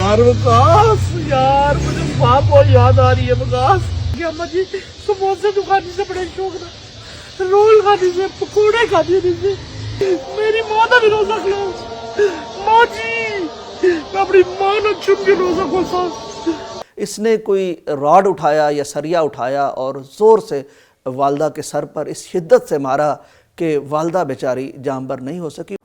यार वकास, यार मुझे माँ बहुत याद आ रही है वकास। कि अम्मा जी समोसे तो खाने से बड़े शौक था, रोल खाने से, पकौड़े खाने से। मेरी माँ का भी रोजा खिलाओ माँ जी, मैं अपनी माँ ने चुन के रोजा खोलता। इसने कोई रॉड उठाया या सरिया उठाया और ज़ोर से वालदा के सर पर इस शिद्दत से मारा कि वालदा बेचारी जानबर नहीं हो सकी।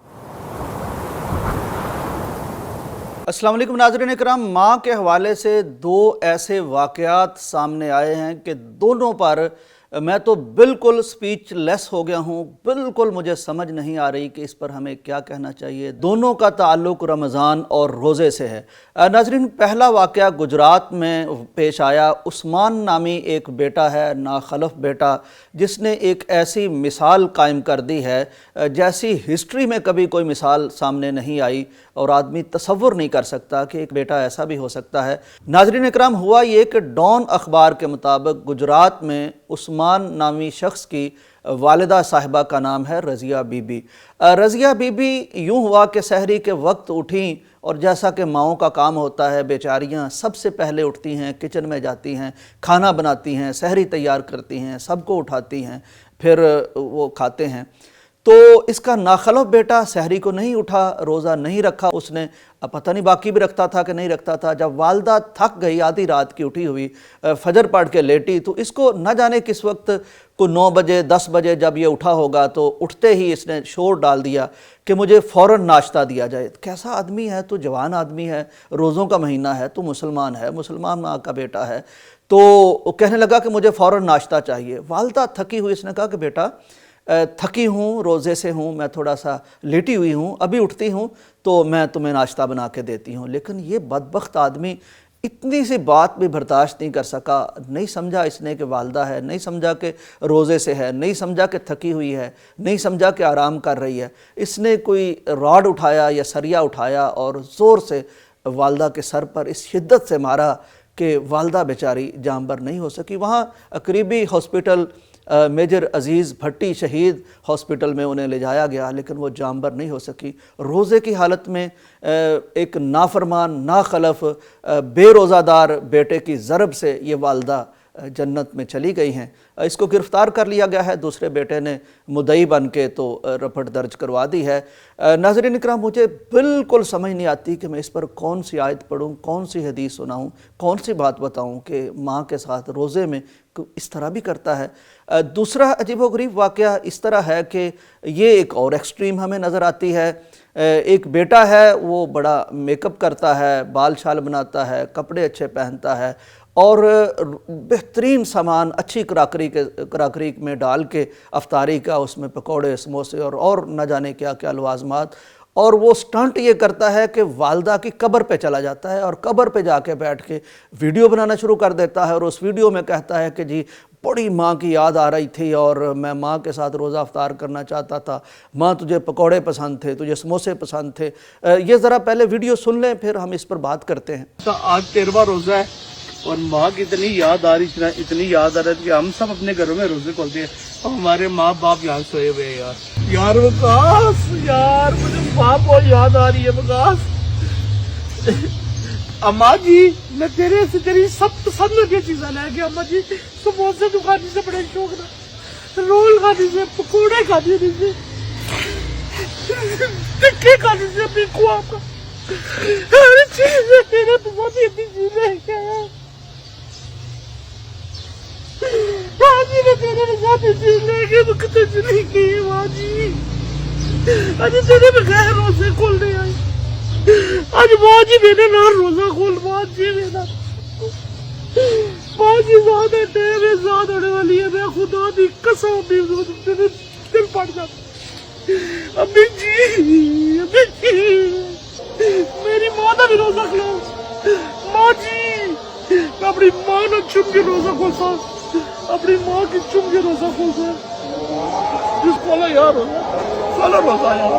अस्सलाम वालेकुम नाज़रीन इकराम, माँ के हवाले से दो ऐसे वाक़यात सामने आए हैं कि दोनों पर मैं तो बिल्कुल स्पीचलेस हो गया हूँ। बिल्कुल मुझे समझ नहीं आ रही कि इस पर हमें क्या कहना चाहिए। दोनों का ताल्लुक़ रमज़ान और रोज़े से है। नाज़रीन, पहला वाक़या गुजरात में पेश आया। उस्मान नामी एक बेटा है, नाखलफ बेटा, जिसने एक ऐसी मिसाल कायम कर दी है जैसी हिस्ट्री में कभी कोई मिसाल सामने नहीं आई और आदमी तसव्वुर नहीं कर सकता कि एक बेटा ऐसा भी हो सकता है। नाज़रीन इकराम, हुआ ये कि डॉन अखबार के मुताबिक गुजरात में उस्मान नामी शख्स की वालिदा साहिबा का नाम है रज़िया बीबी। रज़िया बीबी यूँ हुआ कि सहरी के वक्त उठीं और जैसा कि माओं का काम होता है, बेचारियां सबसे पहले उठती हैं, किचन में जाती हैं, खाना बनाती हैं, सहरी तैयार करती हैं, सबको उठाती हैं, फिर वो खाते हैं। तो इसका नाखलफ बेटा सहरी को नहीं उठा, रोज़ा नहीं रखा उसने। अब पता नहीं बाकी भी रखता था कि नहीं रखता था। जब वालदा थक गई, आधी रात की उठी हुई, फजर पढ़ के लेटी, तो इसको न जाने किस वक्त को 9 बजे 10 बजे जब ये उठा होगा तो उठते ही इसने शोर डाल दिया कि मुझे फ़ौरन नाश्ता दिया जाए। कैसा आदमी है तो, जवान आदमी है, रोज़ों का महीना है, तो मुसलमान है, मुसलमान माँ का बेटा है। तो कहने लगा कि मुझे फ़ौरन नाश्ता चाहिए। वालदा थकी हुई, इसने कहा कि बेटा थकी हूँ, रोज़े से हूँ, मैं थोड़ा सा लेटी हुई हूँ, अभी उठती हूँ तो मैं तुम्हें नाश्ता बना के देती हूँ। लेकिन ये बदबख्त आदमी इतनी सी बात भी बर्दाश्त नहीं कर सका। नहीं समझा इसने कि वालदा है, नहीं समझा कि रोज़े से है, नहीं समझा कि थकी हुई है, नहीं समझा कि आराम कर रही है। इसने कोई रॉड उठाया या सरिया उठाया और ज़ोर से वालदा के सर पर इस शिद्दत से मारा कि वालदा बेचारी जानबर नहीं हो सकी। वहाँ करीबी हॉस्पिटल मेजर अजीज़ भट्टी शहीद हॉस्पिटल में उन्हें ले जाया गया, लेकिन वो जानबर नहीं हो सकी। रोज़े की हालत में एक नाफरमान, नाखलफ, बेरोज़ादार बेटे की ज़रब से ये वालदा जन्नत में चली गई हैं। इसको गिरफ़्तार कर लिया गया है। दूसरे बेटे ने मुद्दई बन के तो रपट दर्ज करवा दी है। नाज़रीन इकराम, मुझे बिल्कुल समझ नहीं आती कि मैं इस पर कौन सी आयत पढ़ूँ, कौन सी हदीस सुनाऊँ, कौन सी बात बताऊँ कि माँ के साथ रोज़े में इस तरह भी करता है। दूसरा अजीबोगरीब वाक़या इस तरह है कि ये एक और एक्सट्रीम हमें नज़र आती है। एक बेटा है, वो बड़ा मेकअप करता है, बाल शाल बनाता है, कपड़े अच्छे पहनता है और बेहतरीन सामान अच्छी कराकरी में डाल के अफ्तारी का, उसमें पकौड़े, समोसे और न जाने क्या क्या लवाजमात, और वो स्टंट ये करता है कि वालदा की कब्र पे चला जाता है और कब्र पे जाके बैठ के वीडियो बनाना शुरू कर देता है और उस वीडियो में कहता है कि जी बड़ी माँ की याद आ रही थी और मैं माँ के साथ रोज़ा अफ्तार करना चाहता था। माँ तुझे पकौड़े पसंद थे, तुझे समोसे पसंद थे। ये ज़रा पहले वीडियो सुन लें, फिर हम इस पर बात करते हैं। तो आज 13वां रोज़ा है और माँ की इतनी याद आ रही थी, इतनी याद आ रही थी कि हम सब अपने घरों में रोज़े खोलते हैं और हमारे माँ बाप यहाँ सोए हुए हैं। यार वकास, यार मुझे माँ बहुत याद आ रही है वकास। अम्मा जी, मैं तेरे से तेरी सब पसंद की चीज़ें लेके, अम्मा जी समोसे तो खाने से बड़े शौक था, रोल खाने से, पकौड़े खाने से, टिक्के खाने से, अपनी ख्वाब का हर चीज़ तेरे पसंद की चीज़ें क्या है। बाजी ने तेरे साथ चीज लेके तो कितने चली गई बाजी। अरे तेरे बगैर रोजे खोलने आई, आज बाजी मेरे ना रोजा खोल बाजी मेरा। बाजी ज्यादा टाइम है, ज्यादा होने वाली है, मैं खुदा दी कसम भी तेरे दिल पड़ जाता। अम्मी जी, अम्मी जी, मेरी माँ का भी रोजा खिलाओ माँ जी, मैं अपनी माँ ने चुन के रोजा खोलता, अपनी माँ की चुन के रोजा खोलता है। खोला यार, खोला रोजा यार,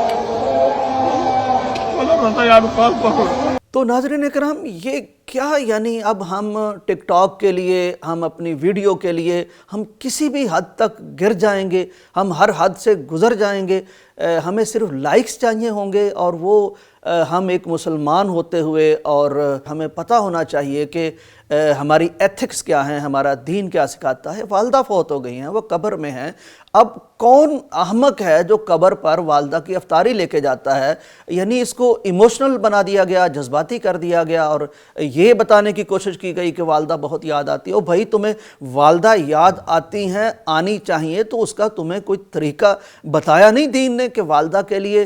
खोला रोजा यार। तो नाज़रीन इकराम, ये क्या, यानी अब हम टिकटॉक के लिए, हम अपनी वीडियो के लिए, हम किसी भी हद तक गिर जाएंगे, हम हर हद से गुज़र जाएंगे, हमें सिर्फ लाइक्स चाहिए होंगे और वो ہم ایک مسلمان ہوتے ہوئے اور ہمیں پتہ ہونا چاہیے کہ ہماری ایتھکس کیا ہیں، ہمارا دین کیا سکھاتا ہے۔ والدہ فوت ہو گئی ہیں، وہ قبر میں ہیں، اب کون احمق ہے جو قبر پر والدہ کی افطاری لے کے جاتا ہے؟ یعنی اس کو ایموشنل بنا دیا گیا، جذباتی کر دیا گیا، اور یہ بتانے کی کوشش کی گئی کہ والدہ بہت یاد آتی ہے۔ بھائی تمہیں والدہ یاد آتی ہیں، آنی چاہیے، تو اس کا تمہیں کوئی طریقہ بتایا نہیں دین نے کہ والدہ کے لیے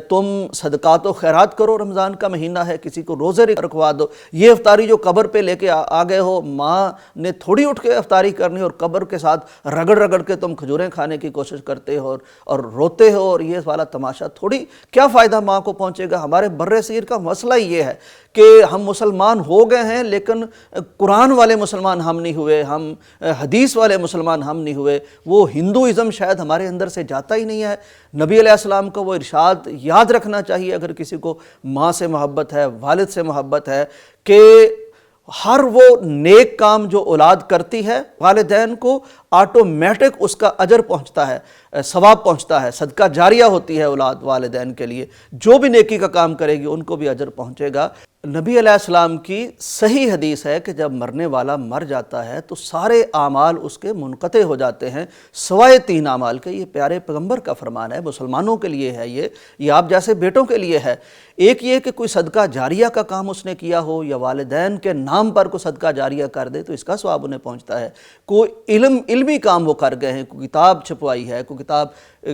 تم صدقات و خیرات کرو، رمضان کا مہینہ ہے، کسی کو روزے رکھوا دو۔ یہ افطاری جو قبر پہ لے کے آ گئے ہو، ماں نے تھوڑی اٹھ کے افطاری کرنی اور قبر کے ساتھ رگڑ رگڑ کے تم کھجوریں کھانے کی کوشش کرتے ہو اور روتے ہو، اور یہ والا تماشا تھوڑی کیا فائدہ ماں کو پہنچے گا؟ ہمارے بر صغیر کا مسئلہ یہ ہے کہ ہم مسلمان ہو گئے ہیں لیکن قرآن والے مسلمان ہم نہیں ہوئے، ہم حدیث والے مسلمان ہم نہیں ہوئے، وہ ہندوازم شاید ہمارے اندر سے جاتا ہی نہیں ہے۔ نبی علیہ السلام کا وہ ارشاد یاد رکھنا چاہیے اگر کسی کو ماں سے محبت ہے، والد سے محبت ہے، کہ ہر وہ نیک کام جو اولاد کرتی ہے والدین کو آٹومیٹک اس کا اجر پہنچتا ہے، ثواب پہنچتا ہے، صدقہ جاریہ ہوتی ہے اولاد والدین کے لیے۔ جو بھی نیکی کا کام کرے گی ان کو بھی اجر پہنچے گا۔ نبی علیہ السلام کی صحیح حدیث ہے کہ جب مرنے والا مر جاتا ہے تو سارے اعمال اس کے منقطع ہو جاتے ہیں سوائے 3 اعمال کے۔ یہ پیارے پیغمبر کا فرمان ہے، مسلمانوں کے لیے ہے، یہ آپ جیسے بیٹوں کے لیے ہے۔ ایک یہ کہ کوئی صدقہ جاریہ کا کام اس نے کیا ہو، یا والدین کے نام پر کوئی صدقہ جاریہ کر دے تو اس کا ثواب انہیں پہنچتا ہے۔ کوئی علمی کام وہ کر گئے ہیں، کوئی کتاب چھپوائی ہے، کوئی کتاب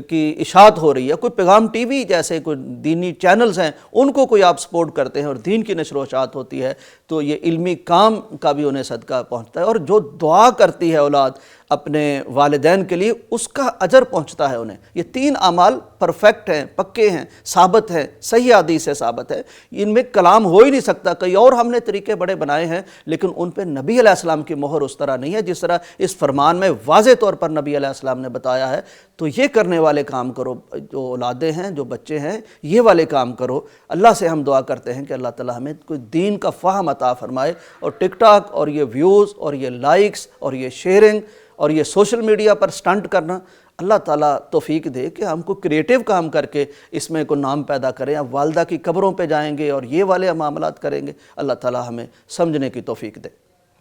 کی اشاعت ہو رہی ہے، کوئی پیغام ٹی وی جیسے کوئی دینی چینلز ہیں ان کو کوئی آپ سپورٹ کرتے ہیں اور دین کی نشر و اشاعت ہوتی ہے، تو یہ علمی کام کا بھی انہیں صدقہ پہنچتا ہے۔ اور جو دعا کرتی ہے اولاد اپنے والدین کے لیے اس کا اجر پہنچتا ہے انہیں۔ یہ 3 اعمال پرفیکٹ ہیں، پکے ہیں، ثابت ہیں، صحیح حدیث سے ثابت ہے، ان میں کلام ہو ہی نہیں سکتا۔ کئی اور ہم نے طریقے بڑے بنائے ہیں لیکن ان پہ نبی علیہ السلام کی مہر اس طرح نہیں ہے جس طرح اس فرمان میں واضح طور پر نبی علیہ السلام نے بتایا ہے۔ تو یہ کرنے والے کام کرو، جو اولادیں ہیں، جو بچے ہیں، یہ والے کام کرو۔ اللہ سے ہم دعا کرتے ہیں کہ اللہ تعالی ہمیں کوئی دین کا فہم عطا فرمائے، اور ٹک ٹاک اور یہ ویوز اور یہ لائکس اور یہ شیئرنگ اور یہ سوشل میڈیا پر سٹنٹ کرنا، اللہ تعالیٰ توفیق دے کہ ہم کو کریٹیو کام کر کے اس میں کوئی نام پیدا کریں۔ اب والدہ کی قبروں پہ جائیں گے اور یہ والے معاملات کریں گے، اللہ تعالیٰ ہمیں سمجھنے کی توفیق دے۔